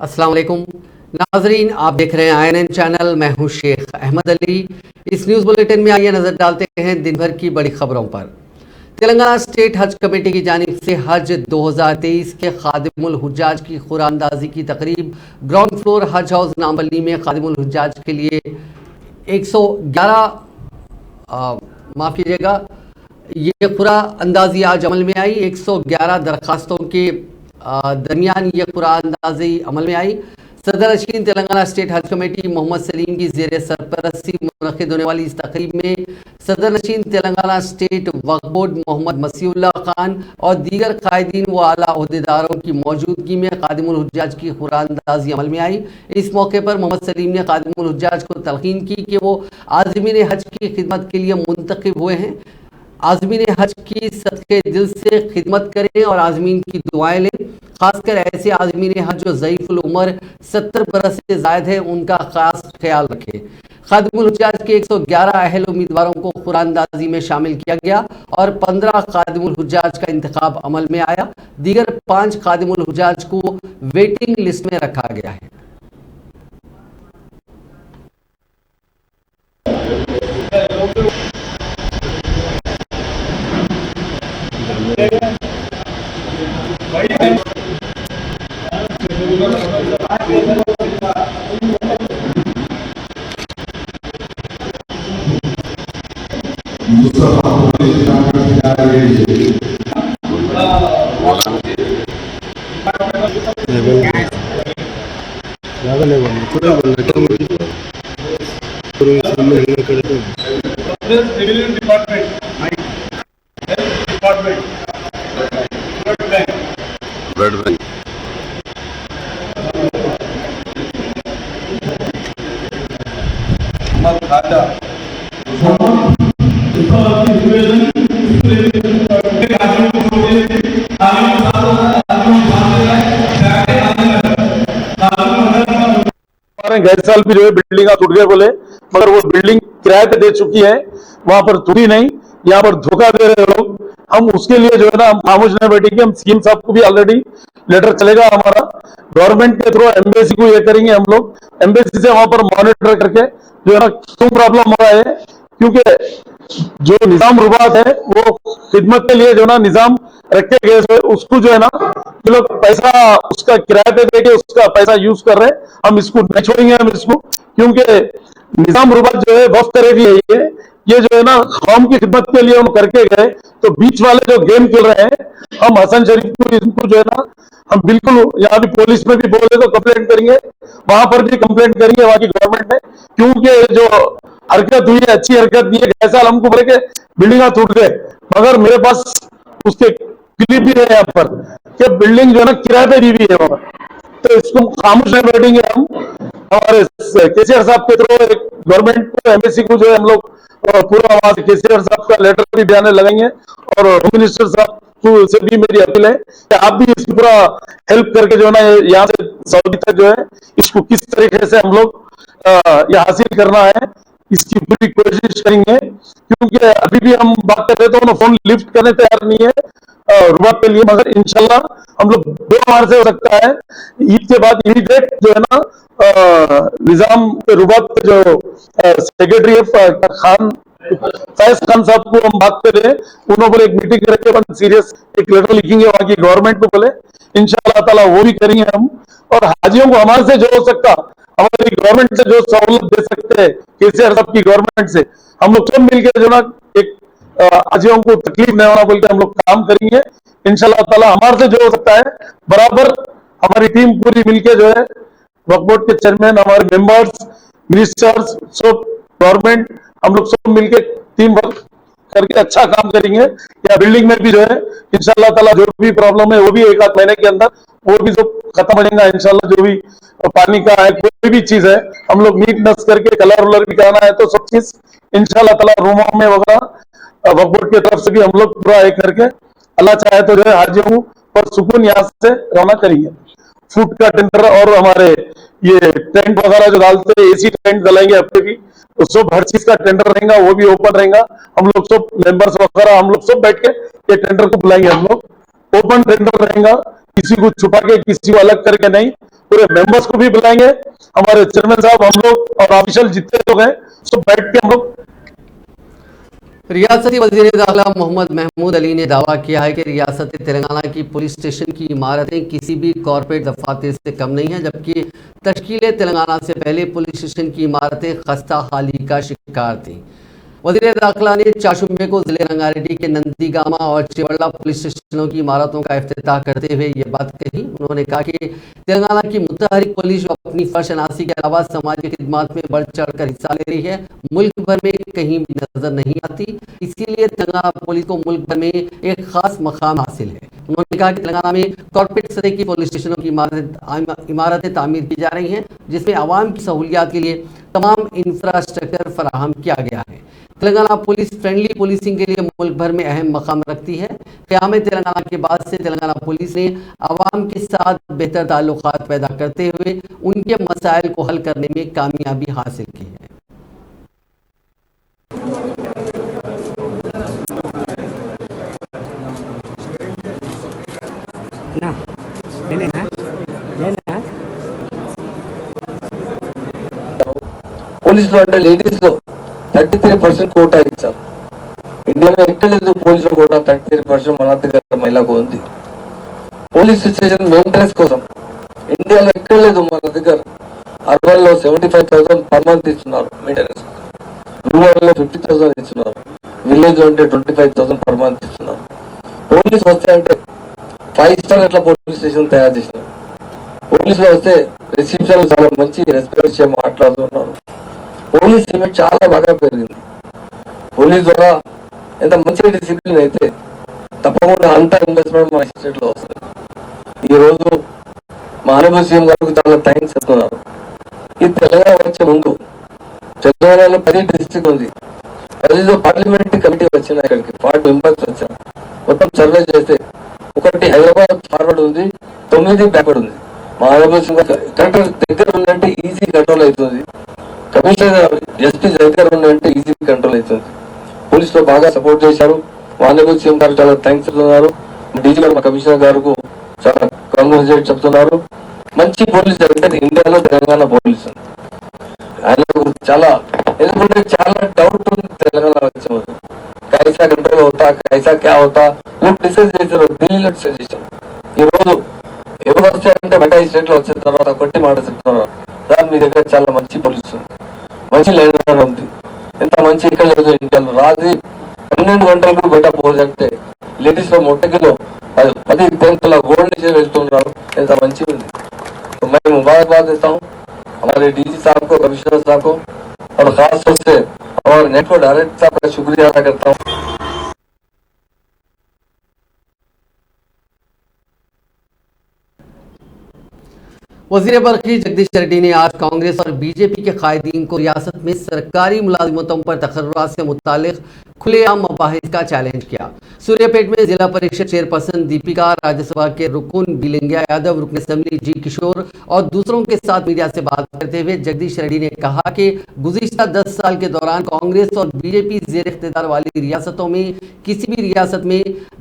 अस्सलाम वालेकुम नाजरीन, आप देख रहे हैं INN चैनल। मैं हूं शेख अहमद अली। इस न्यूज़ बुलेटिन में आइए नज़र डालते हैं दिन भर की बड़ी खबरों पर। तेलंगाना स्टेट हज कमेटी की जानिब से हज 2023 के खादिमुल हुज्जाज की खुरानंदाजी की तकरीब ग्राउंड फ्लोर हज हाउस नामबल्ली में खादिमुल हुज्जाज के लिए 111 माफ़ कीजिएगा, ये खुरा अंदाजी आज अमल में आई। 111 दरखास्तों के दरमियान ये खुरा अंदाजी अमल में आई। सदर नशीन तेलंगाना स्टेट हज कमेटी मोहम्मद सलीम की ज़ेर सरपरस्ती मुनक़िद होने वाली इस तकरीब में सदर नशीन तेलंगाना स्टेट वक्फ बोर्ड मोहम्मद मसीहुल्लाह खान और दीगर कायदीन व आला ओहदेदारों की मौजूदगी में खादिमुल हुज्जाज की खुरान अंदाजी अमल में आई। इस मौके पर मोहम्मद सलीम ने खादिमुल हुज्जाज को तलकीन की कि वो आज़मीन हज की खिदमत के लिए मुंतखब हुए हैं। आज़मीन हज की सदक़े दिल से खिदमत करें और आज़मीन की दुआएं लें। खासकर ऐसे आज़मीन हज जो ज़ईफ़ुल उम्र 70 बरस से ज़ायद है, उनका खास ख्याल रखें। खादिमुल हुज्जाज के 111 अहल उम्मीदवारों को खुरानंदाजी में शामिल किया गया और 15 खादिमुल हुज्जाज का इंतखाब अमल में आया। दीगर 5 खादिमुल हुज्जाज को वेटिंग लिस्ट में रखा गया है। ब्लड बैंक गए साल भी जो है बिल्डिंग टूट गए बोले, मगर वो बिल्डिंग किराए पे दे चुकी है, वहां पर टूटी नहीं। यहाँ पर धोखा दे रहे लोग। हम उसके लिए जो है ना, हम खामोश नहीं बैठेंगे। हम सीएम साहब को भी ऑलरेडी लेटर चलेगा हमारा, गवर्नमेंट के थ्रू एम्बेसी को ये करेंगे। हम लोग एम्बेसी से वहां पर मॉनिटर करके जो है ना, क्यों प्रॉब्लम हो रहा है, क्योंकि जो निजाम रुबात है वो खिदमत के लिए जो ना निजाम रखे गए, उसको जो है ना ये लोग पैसा उसका किराए पे देके उसका पैसा यूज कर रहे हैं। हम इसको नहीं छोड़ेंगे, हम इसको, क्योंकि निजाम रुबात जो है वफ करेगी। ये जो है ना कौम की खिदमत के लिए हम करके गए, तो बीच वाले जो गेम खेल रहे हैं, हम हसन शरीफ को इनको जो है ना, हम बिल्कुल यहाँ भी पुलिस में भी बोले तो कंप्लेंट करेंगे, वहां पर भी कंप्लेंट करेंगे वहां की गवर्नमेंट ने, क्योंकि जो हरकत हुई है अच्छी हरकत नहीं है। ऐसा हमको बोले कि बिल्डिंग टूट गए, मगर मेरे पास उसके क्लिप भी है यहाँ पर कि बिल्डिंग जो है ना किराए पे दी हुई है वहां। तो इसको खामोश नहीं बैठेंगे हम। हमारे केसीआर साहब के थ्रू गवर्नमेंट को एम्बेसी को जो है हम लोग पूरा आवाज केसीआर साहब का लेटर भी बयान लगाएंगे। और होम मिनिस्टर साहब से भी मेरी अपील है कि आप भी इसकी पूरा हेल्प करके जो है ना, यहाँ से सऊदी तक जो है इसको किस तरीके से हम लोग ये हासिल करना है, इसकी पूरी कोशिश करेंगे। क्योंकि अभी भी हम बात कर रहे थे, तो फोन लिफ्ट करने तैयार नहीं है रुबात के लिए, मगर इंशाल्लाह हम लोग 2 मार्च से हो सकता है, ईद के बाद इमीडिएट जो है ना निजाम के रुबात के जो सेक्रेटरी खान फैज खान साहब को हम बात करें, उन्होंने बोले एक मीटिंग करके अपन सीरियस एक लेटर लिखेंगे वहां की गवर्नमेंट को, बोले इंशाल्लाह ताला वो भी करेंगे हम। और हाजियों को हमारे से जो हो सकता, हमारी गवर्नमेंट से जो सहूलत दे सकते हैं, केसीआर साहब की गवर्नमेंट से हम लोग सब मिलकर जो ना एक हाजियों को तकलीफ नहीं होना बोल के हम लोग काम करेंगे इंशाल्लाह ताला। हमारे से जो हो सकता है बराबर हमारी टीम पूरी मिलके जो है, वक्फ बोर्ड के चेयरमैन, हमारे मेंबर्स, मिनिस्टर्स, सब गवर्नमेंट, हम लोग सब मिलके टीम वर्क करके अच्छा काम करेंगे। या बिल्डिंग में भी जो है इंशाल्लाह ताला जो भी प्रॉब्लम है वो भी 1 आध महीने के अंदर वो भी सब खत्म हो जाएगा इंशाल्लाह। जो भी पानी का है, कोई भी चीज है, हम लोग नीटनेस करके कलर वलर भी कराना है, तो सब चीज इंशाल्लाह ताला रूमों में वगैरह वक्फ बोर्ड की तरफ से भी हम लोग पूरा एक करके, अल्लाह चाहे तो जो है हाजियों पर सुकून यहाँ से रवाना करेंगे। फूड का टेंडर और हमारे ये टेंट वगैरह जो डालते हैं, एसी टेंट डालेंगे हफ्ते भी, तो सब हर चीज का टेंडर रहेगा, वो भी ओपन रहेगा। हम लोग सब मेंबर्स वगैरह हम लोग सब बैठ के ये टेंडर को बुलाएंगे। हम लोग ओपन टेंडर रहेगा, किसी को छुपा के किसी को अलग करके नहीं, पूरे मेंबर्स को भी बुलाएंगे, हमारे चेयरमैन साहब, हम लोग और ऑफिशियल जितने लोग हैं सब बैठ के हम लोग। रियासती वजीर दाखिला मोहम्मद महमूद अली ने दावा किया है कि रियासत तेलंगाना की पुलिस स्टेशन की इमारतें किसी भी कॉरपोरेट दफातर से कम नहीं हैं, जबकि तश्कील तेलंगाना से पहले पुलिस स्टेशन की इमारतें खस्ता हाली का शिकार थीं। वजीर दाखिला ने चाशुम्बे को जिले रंगारेड्डी के नंदीगामा और चिवल्ला पुलिस स्टेशनों की इमारतों का इफ्तिताह करते हुए ये बात कही। उन्होंने कहा कि तेलंगाना की मुतहरिक पुलिस अपनी फर्शनासी के अलावा समाजी खिदमात में बढ़ चढ़ कर हिस्सा ले रही है, मुल्क भर में कहीं भी नजर नहीं आती, इसीलिए तेलंगाना पुलिस को मुल्क भर में एक खास मकाम हासिल है। उन्होंने कहा कि तेलंगाना में कॉर्पोरेट सतह की पुलिस स्टेशनों की इमारतें तामीर की जा रही हैं, जिसमें आवाम की सहूलियात के लिए तमाम इंफ्रास्ट्रक्चर फराहम किया गया है। तेलंगाना पुलिस फ्रेंडली पुलिसिंग के लिए मुल्क भर में अहम मकाम रखती है। क़याम तेलंगाना के बाद से तेलंगाना पुलिस ने आवाम के साथ बेहतर ताल्लुकात पैदा करते हुए उनके मसाइल को हल करने में कामयाबी हासिल की है। పోలీసులు అంటే లేడీస్ లో 33% కోటా ఇచ్చారు. ఇండియాలో ఎక్కడ లేదు పోలీసుల కోటా 33% మన దగ్గర మహిళకు ఉంది. పోలీస్ స్టేషన్ మెయింటెనెన్స్ కోసం ఇండియాలో ఎక్కడ లేదు మన దగ్గర. అర్బన్ లో 75,000 పర్ మంత్ ఇస్తున్నారు మెయింటెనెన్స్, రూరల్ లో 50,000 ఇస్తున్నారు, విలేజ్ లో అంటే 25,000 పర్ మంత్ ఇస్తున్నారు. పోలీసు వస్తే అంటే 5 స్టార్ అట్లా పోలీస్ స్టేషన్ తయారు చేసినారు. పోలీసులు వస్తే రిసెప్షన్ చాలా మంచి రెస్పెక్ట్ చేసి మాట్లాడుతున్నారు. పోలీస్ ఇమేజ్ చాలా బాగా పెరిగింది. పోలీస్ ద్వారా ఎంత మంచి డిసిప్లిన్ అయితే తప్పకుండా అంత ఇన్వెస్ట్మెంట్ మన స్టేట్ లో వస్తుంది. ఈ రోజు మానవ సీఎం గారికి చాలా థ్యాంక్స్ చెప్తున్నారు. ఈ తెలంగాణ వచ్చే ముందు తెలంగాణలో 10 డిస్ట్రిక్ట్ ఉంది. 10లో పార్లమెంటరీ కమిటీ వచ్చిన ఇక్కడికి 40 మెంబర్స్ వచ్చారు. మొత్తం సర్వే చేస్తే ఒకటి హైదరాబాద్ ఫార్వర్డ్ ఉంది, 9 బ్యాక్వర్డ్ ఉంది. మానవ సీఎం కరెక్ట్ దగ్గర ఉందంటే ఈజీ కంట్రోల్ అవుతుంది. కమిషనర్ ఎస్పీ దగ్గర ఉందంటే ఈజీ కంట్రోల్ అవుతుంది. పోలీసులో బాగా సపోర్ట్ చేశారు. మానవ సీఎం గారు చాలా థ్యాంక్స్ చెప్తున్నారు. డీజీ గారు మా కమిషనర్ గారు చాలా కాంగ్రాచులేట్ చెప్తున్నారు. మంచి పోలీస్ అయితే ఇండియాలో తెలంగాణ పోలీసు ఆయనకు చాలా ఎందుకంటే చాలా డౌట్ ఉంది తెలంగాణ వచ్చే ముందు. కైసా కంట్రోల్ అవుతా, కైసా క్యా అవుతా డిసైడ్ చేశారు, ఢిల్లీలో డిసైడ్ చేశారు. ఈ రోజు ఎవరు వచ్చారంటే బయట ఈ స్టేట్ లో వచ్చిన తర్వాత కొట్టి మాట చెప్తున్నారు, సార్ మీ దగ్గర చాలా మంచి పోలీసు ఉంది, మంచి లీడర్ ఉంది, ఎంత మంచి ఇక్కడ లేదు ఇండియాలో. రాత్రి 12 గంటలకు బయట పోతే లేడీస్ లో మొట్టకిలో 10 గంటల గోల్డ్ నుంచి వెళ్తున్నారు, ఎంత మంచిగా ఉంది. मैं मुबारकबाद देता हूँ हमारे डीजी साहब को, कमिश्नर साहब को, और खास तौर से हमारे नेटवर्क डायरेक्टर साहब का शुक्रिया अदा करता हूँ. वजीर बरकी जगदीश रेड्डी ने आज कांग्रेस और बीजेपी के कायदीन को रियासत में सरकारी मुलाजिमतों पर तकर्रुरात से मुतालिक खुलेआम मबाहिस का चैलेंज किया। सूर्यापेट में जिला परिषद चेयरपर्सन दीपिका, राज्यसभा के रुकन बिलिंगिया यादव, रुकन असेंबली जी किशोर और दूसरों के साथ मीडिया से बात करते हुए जगदीश रेड्डी ने कहा कि गुज़िश्ता 10 साल के दौरान कांग्रेस और बीजेपी ज़ेर इख्तियार वाली रियासतों में किसी भी रियासत में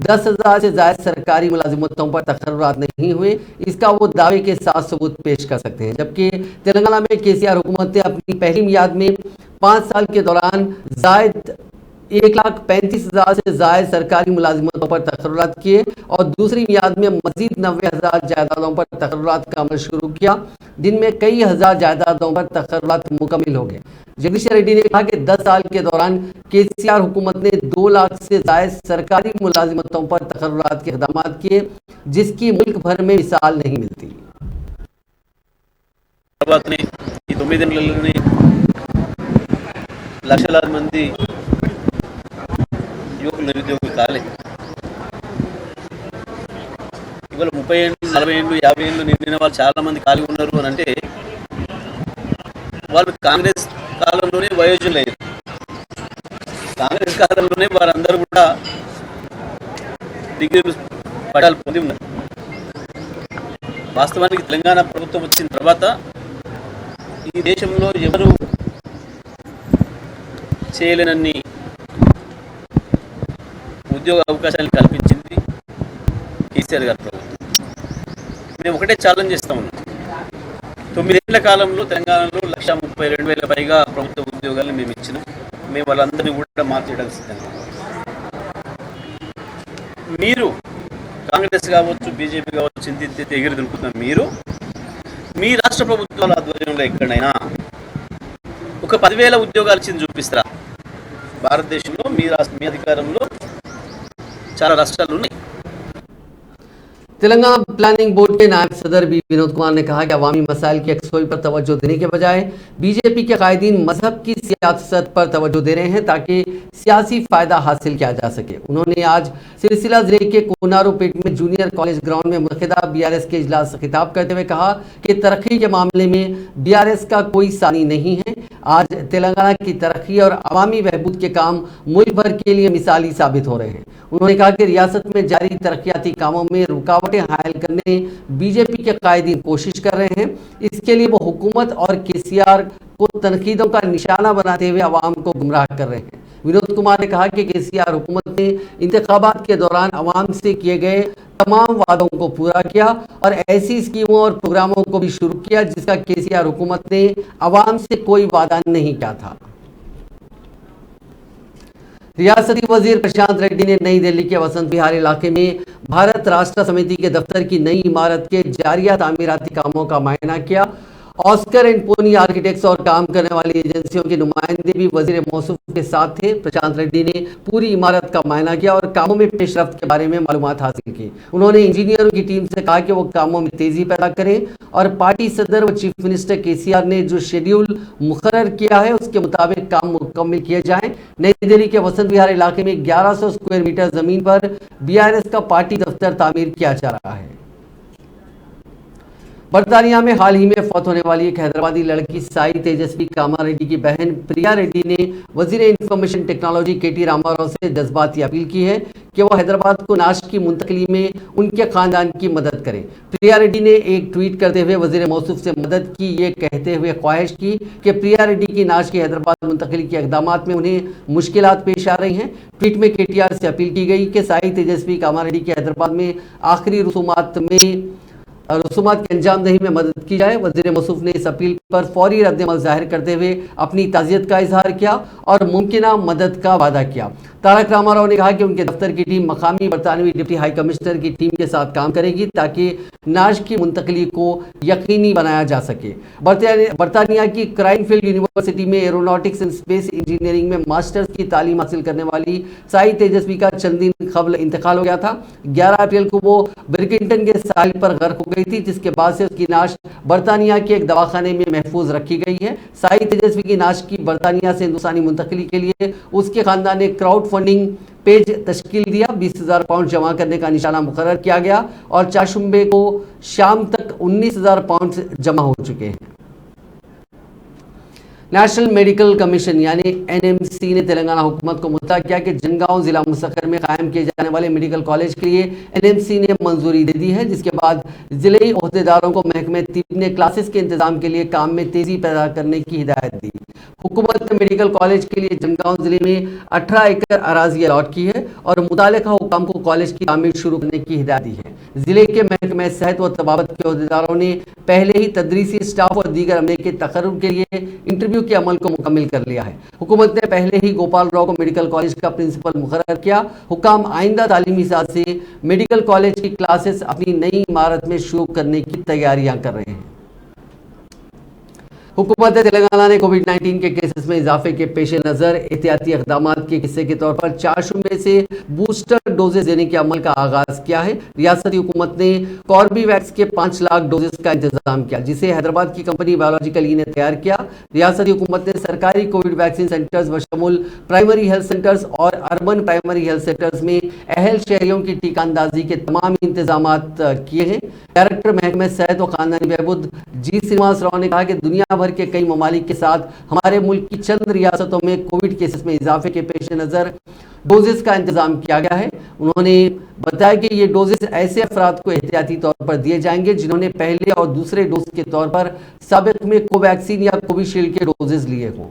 10,000 से ज़ायद सरकारी मुलाजिमतों पर तकर्रुरात नहीं हुए। इसका वो दावे के साथ सबूत पेश कर सकते हैं। जबकि तेलंगाना में केसीआर हुकूमत ने अपनी पहली मियाद में 5 साल के दौरान जायद 1,35,000 से जायद सरकारी मुलाजिमतों पर तकर्रुरात किए और दूसरी मियाद में मजीद 90,000 जायदादों पर तकर्रुरात का अमल शुरू किया, जिनमें कई हज़ार जायदादों पर तकर्रुरात मुकम्मिल हो गए। जगदीश रेड्डी ने कहा कि 10 साल के दौरान केसीआर हुकूमत ने 2 लाख से जायद सरकारी मुलाजिमतों पर तकर्रुरात के इक़दाम किए, जिसकी मुल्क भर में मिसाल नहीं मिलती। ఈ 9 నెలల్లోనే లక్షలాది మంది యువకులు నిరుద్యోగులు కాలేదు. ఇవాళ 30 ఏళ్ళు, 40 ఏళ్ళు, 50 ఏళ్ళు నిండిన వాళ్ళు చాలా మంది ఖాళీ ఉన్నారు అని అంటే వాళ్ళు కాంగ్రెస్ కాలంలోనే వయోజనులు అయ్యారు. కాంగ్రెస్ కాలంలోనే వారందరూ కూడా డిగ్రీలు పట్టాలు పొంది ఉన్నారు. వాస్తవానికి తెలంగాణ ప్రభుత్వం వచ్చిన తర్వాత ఈ దేశంలో ఎవరు చేయలేనన్ని ఉద్యోగ అవకాశాలు కల్పించింది కేసీఆర్ గారి ప్రభుత్వం. మేము ఒకటే ఛాలెంజ్ చేస్తూ ఉన్నాం, తొమ్మిదేళ్ల కాలంలో తెలంగాణలో 1,32,000 పైగా ప్రభుత్వ ఉద్యోగాలను మేము ఇచ్చినాం. మేము వాళ్ళందరినీ కూడా మార్చేయడానికి సిద్ధంగా ఉన్నాం. మీరు కాంగ్రెస్ కావచ్చు, బీజేపీ కావచ్చు, చింతించి ఎగిరి దునుకుతున్న మీరు మీ రాష్ట్ర ప్రభుత్వాల ఆధ్వర్యంలో ఎక్కడైనా ఒక 10,000 ఉద్యోగాలు ఇచ్చింది చూపిస్తారా? భారతదేశంలో మీ అధికారంలో చాలా రాష్ట్రాలు ఉన్నాయి. तेलंगाना प्लानिंग बोर्ड के नायब सदर बी विनोद कुमार ने कहा कि अवामी मसाइल की यकसोई पर तवज्जो देने के बजाय बीजेपी के कायदीन मजहब की सियासत पर तवज्जो दे रहे हैं ताकि सियासी फायदा हासिल किया जा सके। उन्होंने आज सिलसिला जिले के कोनारूपेट में जूनियर कॉलेज ग्राउंड में मुनक़िदा बीआरएस के इजलास से खिताब करते हुए कहा कि तरक्की के मामले में बीआरएस का कोई सानी नहीं है। आज तेलंगाना की तरक्की और अवामी बहबूद के काम मुल्क भर के लिए मिसाली साबित हो रहे हैं। उन्होंने कहा कि रियासत में जारी तरक्याती कामों में रुकावटें हायल करने बीजेपी के कायदीन कोशिश कर रहे हैं। इसके लिए वो हुकूमत और केसीआर को तनकीदों का निशाना बनाते हुए अवाम को गुमराह कर रहे हैं। विनोद कुमार ने कहा कि केसीआर हुकूमत ने इंतखाबात के दौरान अवाम से किए गए तमाम वादों को पूरा किया और ऐसी स्कीमों और प्रोग्रामों को भी शुरू किया जिसका केसीआर हुकूमत ने अवाम से कोई वादा नहीं किया था। रियासती वजीर प्रशांत रेड्डी ने नई दिल्ली के वसंत विहार इलाके में भारत राष्ट्र समिति के दफ्तर की नई इमारत के जारिया तामीराती कामों का मुआयना किया। ऑस्कर एंड पोनी आर्किटेक्ट्स और काम करने वाली एजेंसियों के नुमाइंदे भी वजीर मौसूफ के साथ थे। प्रशांत रेड्डी ने पूरी इमारत का मुआयना किया और कामों में पेशरफ्त के बारे में मालूमात हासिल की। उन्होंने इंजीनियरों की टीम से कहा कि वो कामों में तेजी पैदा करें और पार्टी सदर व चीफ मिनिस्टर केसीआर ने जो शेड्यूल मुकर्रर किया है उसके मुताबिक काम मुकम्मल किए जाएं। नई दिल्ली के वसंत विहार इलाके में 1100 स्क्वायर मीटर जमीन पर बीआरएस का पार्टी दफ्तर तामीर किया जा रहा है। बर्तानिया में हाल ही में फौत होने वाली एक हैदराबादी लड़की साई तेजस्वी कामा रेड्डी की बहन प्रिया रेड्डी ने वजीर इंफॉर्मेशन टेक्नोलॉजी केटी रामाराव से जज्बाती अपील की है कि वो हैदराबाद को नाश की मुंतकली में उनके खानदान की मदद करें। प्रिया रेड्डी ने एक ट्वीट करते हुए वजीर मौसूफ से मदद की ये कहते हुए ख्वाहिश की कि प्रिया रेड्डी की नाश की हैदराबाद मुंतकली के इकदामात में उन्हें मुश्किलात पेश आ रही हैं। ट्वीट में केटीआर से अपील की गई कि साई तेजस्वी कामा रेड्डी की हैदराबाद में आखिरी रसूमात की अंजामदही में मदद की जाए। वजीर मौसूफ ने इस अपील पर फौरी रद्दअमल जाहिर करते हुए अपनी ताज़ियत का इजहार किया और मुमकिना मदद का वादा किया। तारक रामाराव ने कहा कि उनके दफ्तर की टीम मकामी बरतानवी डिप्टी हाई कमिश्नर की टीम के साथ काम करेगी ताकि नाश की मुंतकली को यकीनी बनाया जा सके। बरतानिया की क्राइनफील्ड यूनिवर्सिटी में एरोनॉटिक्स एंड स्पेस इंजीनियरिंग में मास्टर्स की तालीम हासिल करने वाली साई तेजस्वी का चंद दिन कबल इंतकाल हो गया था। 11 अप्रैल को वो ब्रिकिंगटन के साहिल पर गर्क हो गई थी, जिसके बाद से उसकी नाश बरतानिया के एक दवाखाने में महफूज रखी गई है। साई तेजस्वी की नाश की बरतानिया से हिंदुस्तानी मुंतकली के लिए उसके खानदान ने क्राउड फंडिंग पेज तश्कील दिया। 20,000 पाउंड जमा करने का निशाना मुकर्रर किया गया और चाशुम्बे को शाम तक 19,000 पाउंड जमा हो चुके हैं। नेशनल मेडिकल कमीशन यानी एनएमसी ने तेलंगाना हुकूमत को मुत्तला किया कि जनगांव जिला मुसक्कर में कायम किए जाने वाले मेडिकल कॉलेज के लिए एनएमसी ने मंजूरी दे दी है, जिसके बाद जिले ओहदेदारों को महकमे तिब ने क्लासेस के इंतजाम के लिए काम में तेजी पैदा करने की हिदायत दी। हुकूमत ने मेडिकल कॉलेज के लिए जनगांव जिले में 18 एकड़ अराजी अलॉट की है और मुतालिका हुकाम को कॉलेज की तामीर शुरू करने की हिदायत दी है। जिले के महकमे सेहत व तबाबत के ओहदेदारों ने पहले ही तदरीसी स्टाफ और दीगर अमले के तकर्रुर के लिए इंटरव्यू के अमल को मुकम्मल कर लिया है। हुकूमत ने पहले ही गोपाल राव को मेडिकल कॉलेज का प्रिंसिपल मुकर्रर किया। हुकाम आइंदा तालीमी साल से मेडिकल कॉलेज की क्लासेस अपनी नई इमारत में शुरू करने की तैयारियां कर रहे हैं। हुकूमत तेलंगाना ने कोविड-19 के केसेस में इजाफे के पेश नज़र एहतियाती इक़दाम के हिस्से के तौर पर चाशुम्बे से बूस्टर डोजेस देने के अमल का आगाज किया है। रियासती हुकूमत ने कॉर्बीवैक्स के 5 लाख डोजेस का इंतजाम किया, जिसे हैदराबाद की कंपनी बायोलॉजिकल ई ने तैयार किया। रियासती हुकूमत ने सरकारी कोविड वैक्सीन सेंटर्स बशमूल प्राइमरी हेल्थ सेंटर्स और अर्बन प्राइमरी हेल्थ सेंटर्स में अहल शहरियों की टीका अंदाजी के तमाम इंतजाम किए हैं। डायरेक्टर महकमे सेहत व खानदानी बहबूद जी श्रीनिवास राव ने कहा कि दुनिया भर के कई ममालिक के साथ हमारे मुल्क की चंद रियासतों में कोविड केसेस में इजाफे के पेश नज़र डोजेस का इंतजाम किया गया है। उन्होंने बताया कि ये डोजेस ऐसे अफराद को एहतियाती तौर पर दिए जाएंगे जिन्होंने पहले और दूसरे डोज के तौर पर साबिक में कोवैक्सीन या कोविशील्ड के डोजेस लिए हों।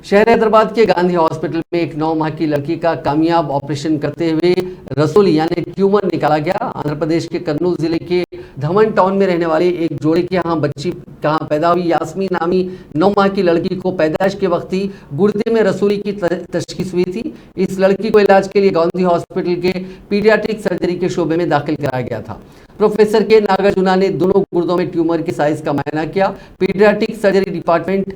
शहर हैदराबाद के गांधी हॉस्पिटल में एक 9 माह की लड़की का कामयाब ऑपरेशन करते हुए रसोली यानी ट्यूमर निकाला गया। आंध्र प्रदेश के कर्नूल जिले के धमन टाउन में रहने वाले एक जोड़े के यहाँ बच्ची कहाँ पैदा हुई यास्मीन नामी 9 माह की लड़की को पैदाइश के वक्त ही गुर्दे में रसोली की तशखीस हुई थी। इस लड़की को इलाज के लिए गांधी हॉस्पिटल के पीडियाट्रिक सर्जरी के शोबे में दाखिल कराया गया था। प्रोफेसर के नागार्जुना ने दोनों गुर्दों में ट्यूमर के साइज का मुआयना किया। पीडियाट्रिक सर्जरी डिपार्टमेंट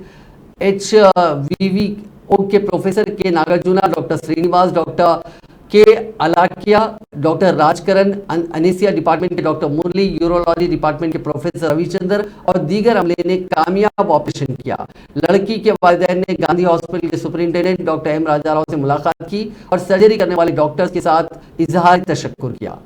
HVVO के प्रोफेसर के नागार्जुना, डॉक्टर श्रीनिवास, डॉक्टर के अलाकिया, डॉक्टर राजकरण, अनेसिया डिपार्टमेंट के डॉक्टर मुरली, यूरोलॉजी डिपार्टमेंट के प्रोफेसर रविचंद्र और दीगर अमले ने कामयाब ऑपरेशन किया। लड़की के वालिदैन ने गांधी हॉस्पिटल के सुपरिंटेंडेंट डॉक्टर M राजा राव से मुलाकात की और सर्जरी करने वाले डॉक्टर्स के साथ इजहार तशक्कुर किया।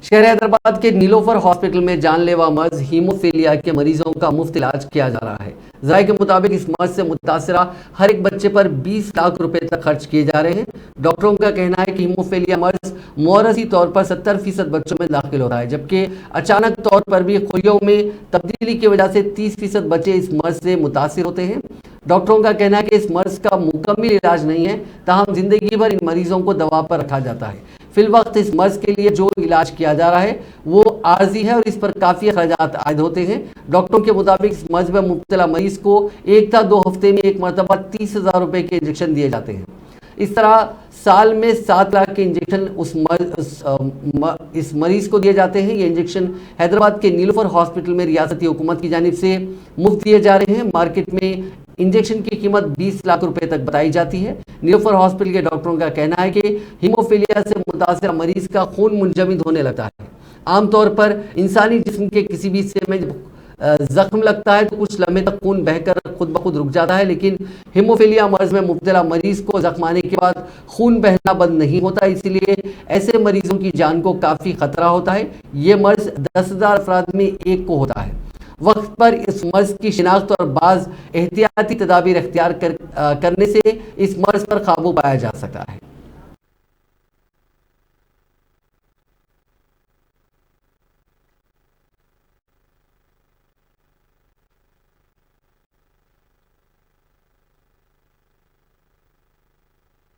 शहर हैदराबाद के नीलोफर हॉस्पिटल में जानलेवा मर्ज हीमोफीलिया के मरीजों का मुफ्त इलाज किया जा रहा है। जराये के मुताबिक इस मर्ज से मुतासरा हर एक बच्चे पर 20 लाख रुपए तक खर्च किए जा रहे हैं। डॉक्टरों का कहना है कि हीमोफीलिया मर्ज मोरसी तौर पर 70% बच्चों में दाखिल हो रहा है, जबकि अचानक तौर पर भी खुरियों में तब्दीली की वजह से 30% बच्चे इस मर्ज से मुतासिर होते हैं। डॉक्टरों का कहना है कि इस मर्ज का मुकम्मल इलाज नहीं है, ताहम जिंदगी भर इन मरीजों को दवा पर रखा जाता है। फिलवक्त इस मर्ज के लिए जो इलाज किया जा रहा है वो आर्जी है और इस पर काफ़ी अखराजात आयद होते हैं। डॉक्टरों के मुताबिक इस मर्ज में मुब्तला मरीज को 1 या 2 हफ्ते में एक मरतबा 30,000 रुपए के इंजेक्शन दिए जाते हैं। इस तरह साल में 7 लाख के इंजेक्शन इस मरीज को दिए जाते हैं। ये इंजेक्शन हैदराबाद के नीलोफर हॉस्पिटल में रियासती हुकूमत की जानिब से मुफ्त दिए जा रहे हैं। मार्केट में इंजेक्शन की कीमत 20 लाख रुपए तक बताई जाती है। नीलोफर हॉस्पिटल के डॉक्टरों का कहना है कि हीमोफीलिया से मुतासिर मरीज का खून मुंजमद होने लगता है। आमतौर पर इंसानी जिस्म के किसी भी हिस्से में जख्म लगता है तो कुछ लम्हे तक खून बहकर खुद ब खुद रुक जाता है, लेकिन हीमोफीलिया मर्ज में मुब्तला मरीज को जख्म आने के बाद खून बहना बंद नहीं होता, इसीलिए ऐसे मरीजों की जान को काफ़ी खतरा होता है। ये मर्ज 10,000 अफराद में एक को होता है। वक्त पर इस मर्ज की शिनाख्त और बाज़ एहतियाती तदाबीर इख्तियार करने से इस मर्ज पर काबू पाया जा सकता है।